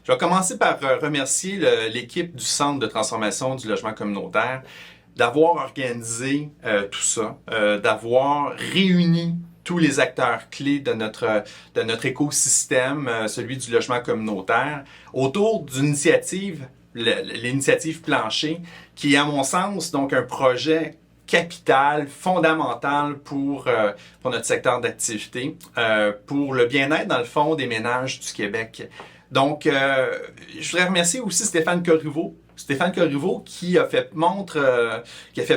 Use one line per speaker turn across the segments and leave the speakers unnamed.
Je vais commencer par remercier l'équipe du Centre de transformation du logement communautaire d'avoir organisé tout ça, d'avoir réuni tous les acteurs clés de notre écosystème, celui du logement communautaire, autour d'une initiative, l'initiative Plancher, qui est à mon sens donc un projet capital, fondamental pour notre secteur d'activité, pour le bien-être dans le fond des ménages du Québec. Donc, je voudrais remercier aussi Stéphane Corriveau. Stéphane Corriveau qui a fait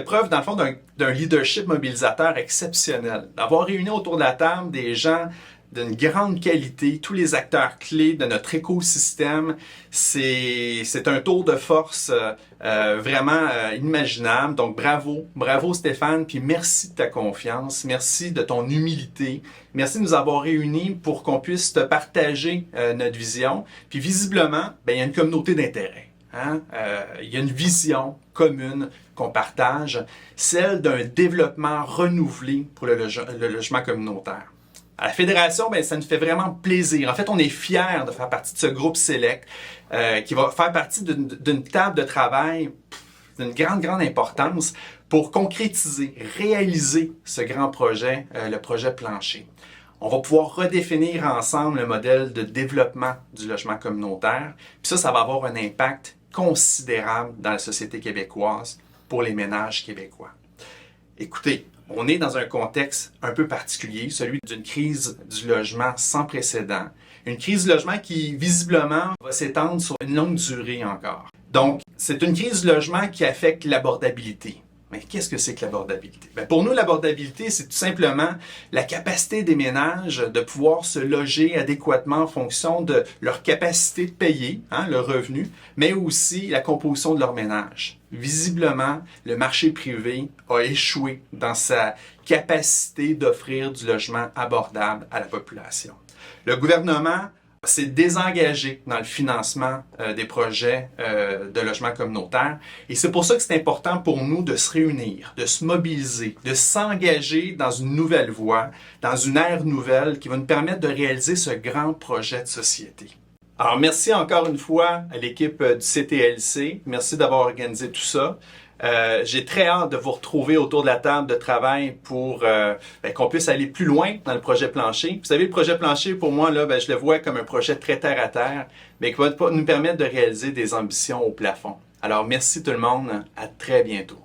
preuve dans le fond d'un leadership mobilisateur exceptionnel. D'avoir réuni autour de la table des gens d'une grande qualité, tous les acteurs clés de notre écosystème, c'est un tour de force vraiment inimaginable. Donc bravo Stéphane, puis merci de ta confiance, merci de ton humilité, merci de nous avoir réunis pour qu'on puisse te partager notre vision. Puis visiblement, il y a une communauté d'intérêt. Il y a une vision commune qu'on partage, celle d'un développement renouvelé pour le logement communautaire. À la Fédération, ça nous fait vraiment plaisir. En fait, on est fiers de faire partie de ce groupe select qui va faire partie d'une table de travail d'une grande importance pour concrétiser, réaliser ce grand projet, le projet Plancher. On va pouvoir redéfinir ensemble le modèle de développement du logement communautaire. Puis ça va avoir un impact considérable dans la société québécoise pour les ménages québécois. Écoutez, on est dans un contexte un peu particulier, celui d'une crise du logement sans précédent. Une crise du logement qui, visiblement, va s'étendre sur une longue durée encore. Donc, c'est une crise du logement qui affecte l'abordabilité. Mais qu'est-ce que c'est que l'abordabilité? Pour nous, l'abordabilité, c'est tout simplement la capacité des ménages de pouvoir se loger adéquatement en fonction de leur capacité de payer, leur revenu, mais aussi la composition de leur ménage. Visiblement, le marché privé a échoué dans sa capacité d'offrir du logement abordable à la population. Le gouvernement s'est désengagé dans le financement des projets de logement communautaire. Et c'est pour ça que c'est important pour nous de se réunir, de se mobiliser, de s'engager dans une nouvelle voie, dans une ère nouvelle qui va nous permettre de réaliser ce grand projet de société. Alors, merci encore une fois à l'équipe du CTLC. Merci d'avoir organisé tout ça. J'ai très hâte de vous retrouver autour de la table de travail pour qu'on puisse aller plus loin dans le projet Plancher. Vous savez, le projet Plancher, pour moi, là, je le vois comme un projet très terre-à-terre, mais qui va nous permettre de réaliser des ambitions au plafond. Alors, merci tout le monde. À très bientôt.